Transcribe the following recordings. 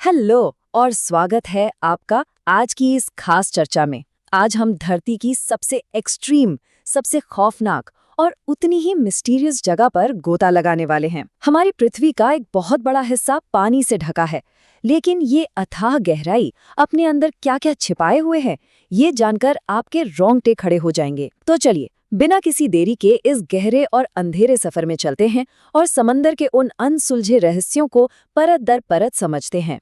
Hello और स्वागत है आपका आज की इस खास चर्चा में। आज हम धरती की सबसे एक्सट्रीम, सबसे खौफनाक और उतनी ही मिस्टीरियस जगह पर गोता लगाने वाले हैं। हमारी पृथ्वी का एक बहुत बड़ा हिस्सा पानी से ढका है, लेकिन ये अथाह गहराई अपने अंदर क्या-क्या छिपाए हुए है, ये जानकर आपके रोंगटे खड़े हो जाएंगे। तो चलिए, बिना किसी देरी के इस गहरे और अंधेरे सफर में चलते हैं और समंदर के उन अनसुलझे रहस्यों को परत दर परत समझते हैं।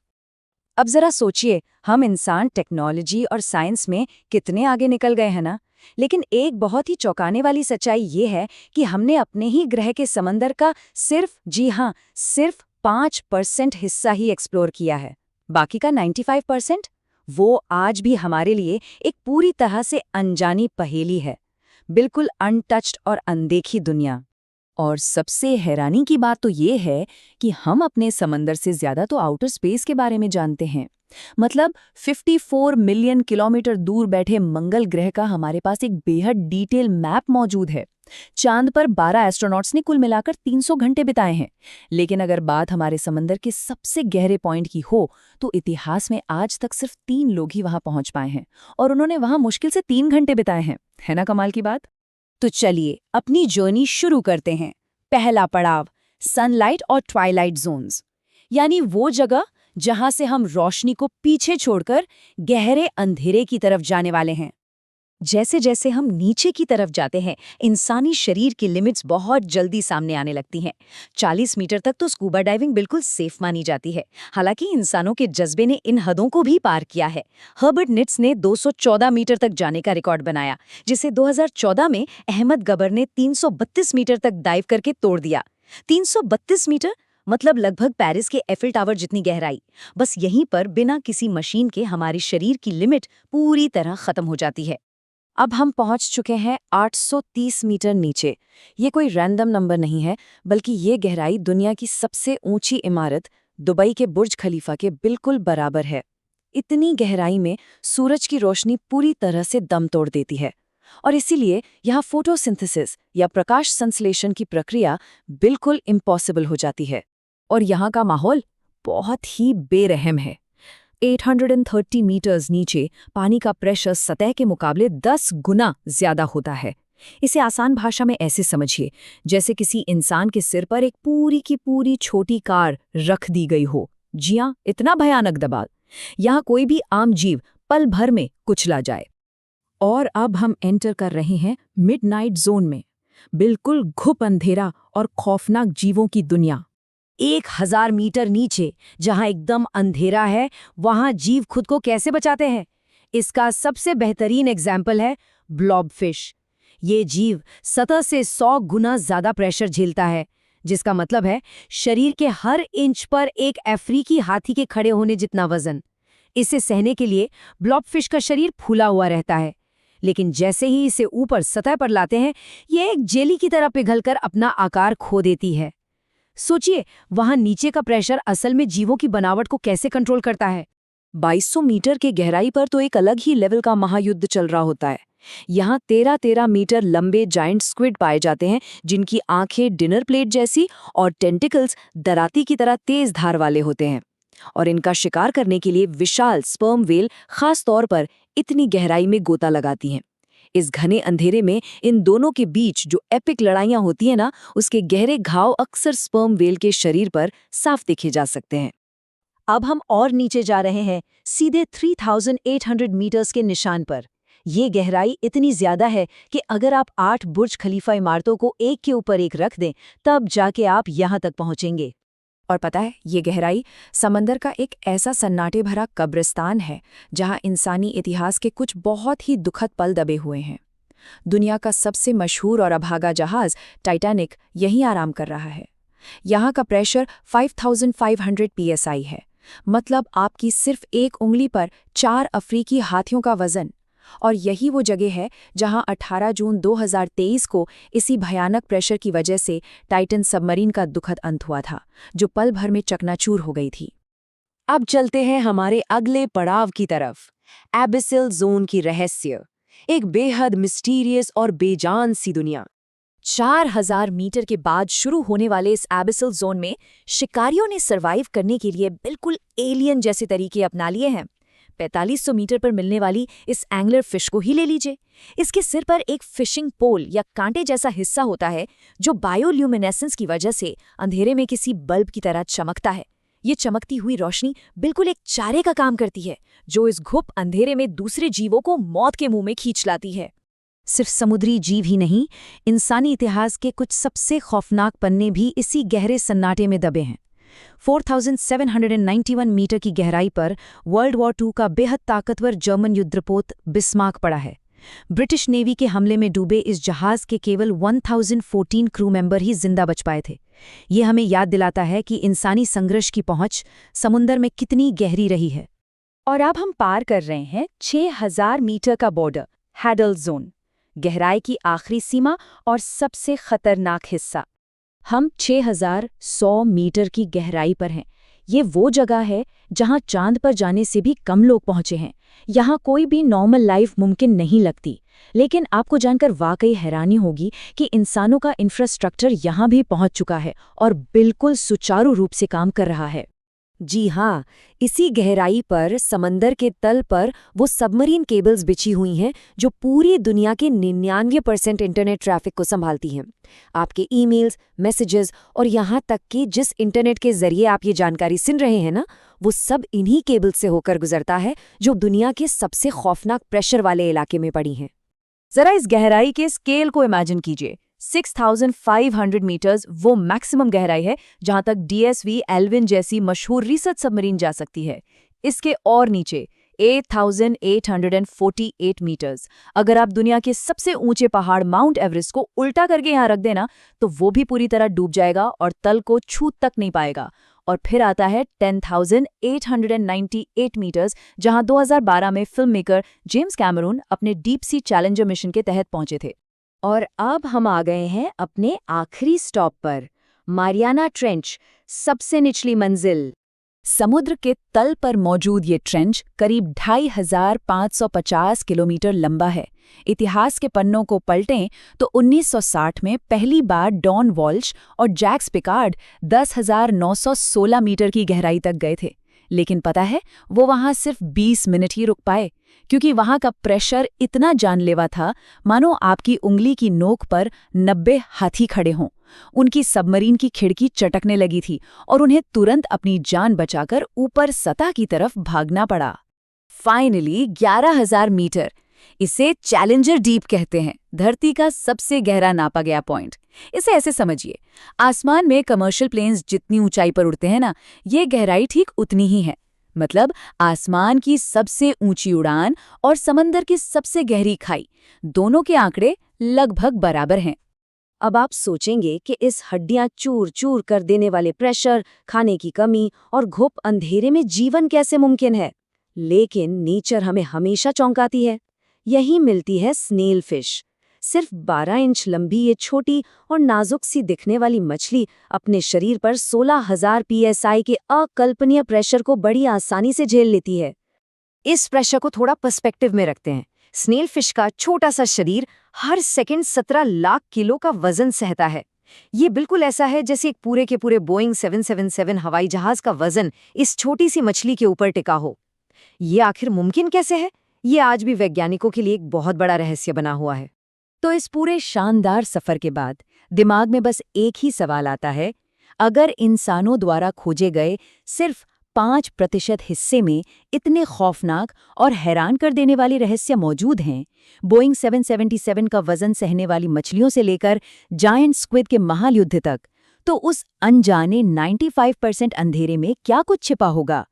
अब जरा सोचिए, हम इंसान टेक्नोलॉजी और साइंस में कितने आगे निकल गए हैं ना। लेकिन एक बहुत ही चौंकाने वाली सच्चाई ये है कि हमने अपने ही ग्रह के समंदर का सिर्फ 5% हिस्सा ही एक्सप्लोर किया है। बाकी का 95% वो आज भी हमारे लिए एक पूरी तरह से अनजानी पहेली है। बिल्कुल अनटच्ड और अनदेखी दुनिया। और सबसे हैरानी की बात तो ये है कि हम अपने समंदर से ज्यादा तो आउटर स्पेस के बारे में जानते हैं। मतलब 54 मिलियन किलोमीटर दूर बैठे मंगल ग्रह का हमारे पास एक बेहद डिटेल मैप मौजूद है। चांद पर 12 एस्ट्रोनॉट्स ने कुल मिलाकर 300 घंटे बिताए हैं। लेकिन अगर बात हमारे समंदर के सबसे गहरे पॉइंट की हो, तो इतिहास में आज तक सिर्फ 3 लोग ही वहां पहुंच पाए हैं, और उन्होंने वहां मुश्किल से 3 घंटे बिताए हैं। है ना कमाल की बात? तो चलिए अपनी जर्नी शुरू करते हैं। पहला पड़ाव, सनलाइट और ट्वाइलाइट जोन्स, यानी वो जगह जहां से हम रोशनी को पीछे छोड़कर गहरे अंधेरे की तरफ जाने वाले हैं। जैसे जैसे हम नीचे की तरफ जाते हैं, इंसानी शरीर की लिमिट्स बहुत जल्दी सामने आने लगती हैं। 40 मीटर तक तो स्कूबा डाइविंग बिल्कुल सेफ मानी जाती है। हालांकि इंसानों के जज्बे ने इन हदों को भी पार किया है। हर्बर्ट निट्स ने 214 मीटर तक जाने का रिकॉर्ड बनाया, जिसे 2014 में अहमद गबर ने 332 मीटर तक डाइव करके तोड़ दिया। 332 मीटर मतलब लगभग पेरिस के एफिल टावर जितनी गहराई। बस यहीं पर बिना किसी मशीन के हमारी शरीर की लिमिट पूरी तरह खत्म हो जाती है। अब हम पहुंच चुके हैं 830 मीटर नीचे। ये कोई रैंडम नंबर नहीं है, बल्कि ये गहराई दुनिया की सबसे ऊंची इमारत दुबई के बुर्ज खलीफा के बिल्कुल बराबर है। इतनी गहराई में सूरज की रोशनी पूरी तरह से दम तोड़ देती है, और इसीलिए यहाँ फोटोसिंथेसिस या प्रकाश संश्लेषण की प्रक्रिया बिल्कुल इम्पॉसिबल हो जाती है। और यहाँ का माहौल बहुत ही बेरहम है। 830 मीटर्स नीचे पानी का प्रेशर सतह के मुकाबले 10 गुना ज्यादा होता है। इसे आसान भाषा में ऐसे समझिए, जैसे किसी इंसान के सिर पर एक पूरी की पूरी छोटी कार रख दी गई हो। जी हाँ, इतना भयानक दबाव। यहाँ कोई भी आम जीव पल भर में कुचला जाए। और अब हम एंटर कर रहे हैं मिडनाइट जोन में। बिल्कुल घुप अंधेरा और खौफनाक जीवों की दुनिया। 1000 मीटर नीचे जहां एकदम अंधेरा है, वहां जीव खुद को कैसे बचाते हैं? इसका सबसे बेहतरीन एग्जाम्पल है ब्लॉबफिश। ये जीव सतह से 100 गुना ज्यादा प्रेशर झेलता है, जिसका मतलब है शरीर के हर इंच पर एक अफ्रीकी हाथी के खड़े होने जितना वजन। इसे सहने के लिए ब्लॉबफिश का शरीर फूला हुआ रहता है, लेकिन जैसे ही इसे ऊपर सतह पर लाते हैं, ये एक जेली की तरह पिघलकर अपना आकार खो देती है। सोचिए, वहां नीचे का प्रेशर असल में जीवों की बनावट को कैसे कंट्रोल करता है। 2200 मीटर के गहराई पर तो एक अलग ही लेवल का महायुद्ध चल रहा होता है। यहाँ 13-13 मीटर लंबे जाइंट स्क्विड पाए जाते हैं, जिनकी आंखें डिनर प्लेट जैसी और टेंटिकल्स दराती की तरह तेज धार वाले होते हैं। और इनका शिकार करने के लिए विशाल स्पर्म व्हेल खास तौर पर इतनी गहराई में गोता लगाती हैं। इस घने अंधेरे में इन दोनों के बीच जो एपिक लड़ाइयां होती हैं ना, उसके गहरे घाव अक्सर स्पर्म व्हेल के शरीर पर साफ देखे जा सकते हैं। अब हम और नीचे जा रहे हैं, सीधे 3800 मीटर्स के निशान पर। ये गहराई इतनी ज्यादा है कि अगर आप 8 बुर्ज खलीफा इमारतों को एक के ऊपर एक रख दें, तब जाके आप यहां तक पहुंचेंगे। और पता है, ये गहराई समंदर का एक ऐसा सन्नाटे भरा कब्रिस्तान है जहां इंसानी इतिहास के कुछ बहुत ही दुखद पल दबे हुए हैं। दुनिया का सबसे मशहूर और अभागा जहाज टाइटैनिक यहीं आराम कर रहा है। यहाँ का प्रेशर 5500 psi है, मतलब आपकी सिर्फ एक उंगली पर 4 अफ्रीकी हाथियों का वजन। और यही वो जगह है जहां 18 जून 2023 को इसी भयानक प्रेशर की वजह से टाइटन सबमरीन का दुखद अंत हुआ था, जो पल भर में चकनाचूर हो गई थी। अब चलते हैं हमारे अगले पड़ाव की तरफ, एबिसिल जोन की रहस्य। एक बेहद मिस्टीरियस और बेजान सी दुनिया। 4000 मीटर के बाद शुरू होने वाले इस एबिसल जोन में शिकारियों ने सरवाइव करने के लिए बिल्कुल एलियन जैसे तरीके अपना लिए हैं। 4500 मीटर पर मिलने वाली इस एंगलर फिश को ही ले लीजिए। इसके सिर पर एक फिशिंग पोल या कांटे जैसा हिस्सा होता है जो बायोल्यूमिनेसेंस की वजह से अंधेरे में किसी बल्ब की तरह चमकता है। ये चमकती हुई रोशनी बिल्कुल एक चारे का काम करती है जो इस घुप अंधेरे में दूसरे जीवों को मौत के मुंह में खींच लाती है। सिर्फ समुद्री जीव ही नहीं, इंसानी इतिहास के कुछ सबसे खौफनाक पन्ने भी इसी गहरे सन्नाटे में दबे हैं। 4791 मीटर की गहराई पर वर्ल्ड वॉर II का बेहद ताकतवर जर्मन युद्धपोत बिस्मार्क पड़ा है। ब्रिटिश नेवी के हमले में डूबे इस जहाज के केवल 1014 क्रू मेंबर ही जिंदा बच पाए थे। ये हमें याद दिलाता है कि इंसानी संघर्ष की पहुंच समुद्र में कितनी गहरी रही है। और अब हम पार कर रहे हैं 6000 मीटर का बॉर्डर, हैडल जोन, गहराई की आखिरी सीमा और सबसे खतरनाक हिस्सा। हम 6100 मीटर की गहराई पर हैं। ये वो जगह है जहां चांद पर जाने से भी कम लोग पहुंचे हैं। यहाँ कोई भी नॉर्मल लाइफ मुमकिन नहीं लगती। लेकिन आपको जानकर वाकई हैरानी होगी कि इंसानों का इंफ्रास्ट्रक्चर यहाँ भी पहुंच चुका है और बिल्कुल सुचारू रूप से काम कर रहा है। जी हाँ, इसी गहराई पर समंदर के तल पर वो सबमरीन केबल्स बिछी हुई हैं जो पूरी दुनिया के 99% इंटरनेट ट्रैफिक को संभालती हैं। आपके ईमेल्स, मैसेजेस और यहाँ तक कि जिस इंटरनेट के जरिए आप ये जानकारी सुन रहे हैं ना, वो सब इन्हीं केबल से होकर गुजरता है जो दुनिया के सबसे खौफनाक प्रेशर वाले इलाके में पड़ी हैं। जरा इस गहराई के स्केल को इमेजिन कीजिए। 6500 मीटर्स वो मैक्सिमम गहराई है जहां तक DSV एल्विन जैसी मशहूर रिसर्च सबमरीन जा सकती है। इसके और नीचे 8848 मीटर्स। अगर आप दुनिया के सबसे ऊंचे पहाड़ माउंट एवरेस्ट को उल्टा करके यहां रख देना तो वो भी पूरी तरह डूब जाएगा और तल को छू तक नहीं पाएगा। और फिर आता है 10,898 मीटर्स, जहां 2012 में फिल्म मेकर जेम्स कैमरून अपने डीप सी चैलेंजर मिशन के तहत पहुंचे थे। और अब हम आ गए हैं अपने आखिरी स्टॉप पर, मारियाना ट्रेंच, सबसे निचली मंजिल। समुद्र के तल पर मौजूद ये ट्रेंच करीब 2550 किलोमीटर लंबा है। इतिहास के पन्नों को पलटें तो 1960 में पहली बार डॉन वॉल्श और जैक्स पिकार्ड 10,916 मीटर की गहराई तक गए थे। लेकिन पता है, वो वहां सिर्फ 20 मिनट ही रुक पाए, क्योंकि वहां का प्रेशर इतना जानलेवा था मानो आपकी उंगली की नोक पर 90 हाथी खड़े हों। उनकी सबमरीन की खिड़की चटकने लगी थी और उन्हें तुरंत अपनी जान बचाकर ऊपर सतह की तरफ भागना पड़ा। फाइनली 11,000 मीटर, इसे चैलेंजर डीप कहते हैं, धरती का सबसे गहरा नापा गया पॉइंट। इसे ऐसे समझिए, आसमान में कमर्शियल प्लेन्स जितनी ऊंचाई पर उड़ते हैं ना, ये गहराई ठीक उतनी ही है। मतलब आसमान की सबसे ऊंची उड़ान और समंदर की सबसे गहरी खाई, दोनों के आंकड़े लगभग बराबर हैं। अब आप सोचेंगे कि इस हड्डियां चूर चूर कर देने वाले प्रेशर, खाने की कमी और घुप अंधेरे में जीवन कैसे मुमकिन है? लेकिन नेचर हमें हमेशा चौंकाती है। यही मिलती है स्नेल फिश। सिर्फ 12 इंच लंबी ये छोटी और नाजुक सी दिखने वाली मछली अपने शरीर पर 16,000 PSI के अकल्पनीय प्रेशर को बड़ी आसानी से झेल लेती है। इस प्रेशर को थोड़ा पर्सपेक्टिव में रखते हैं। स्नेल फिश का छोटा सा शरीर हर सेकंड 17 लाख किलो का वजन सहता है। ये बिल्कुल ऐसा है जैसे एक पूरे के पूरे बोइंग 777 हवाई जहाज का वजन इस छोटी सी मछली के ऊपर टिका हो। ये आखिर मुमकिन कैसे है? ये आज भी वैज्ञानिकों के लिए एक बहुत बड़ा रहस्य बना हुआ है। तो इस पूरे शानदार सफर के बाद दिमाग में बस एक ही सवाल आता है, अगर इंसानों द्वारा खोजे गए सिर्फ 5% हिस्से में इतने खौफनाक और हैरान कर देने वाले रहस्य मौजूद हैं, बोइंग 777 का वजन सहने वाली मछलियों से लेकर जायंट स्क्विड के महायुद्ध तक, तो उस अनजाने 95% अंधेरे में क्या कुछ छिपा होगा?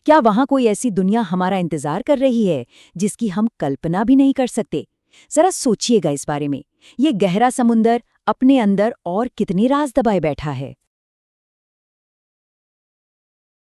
क्या वहां कोई ऐसी दुनिया हमारा इंतजार कर रही है जिसकी हम कल्पना भी नहीं कर सकते? जरा सोचिएगा इस बारे में। ये गहरा समुंदर अपने अंदर और कितने राज दबाए बैठा है।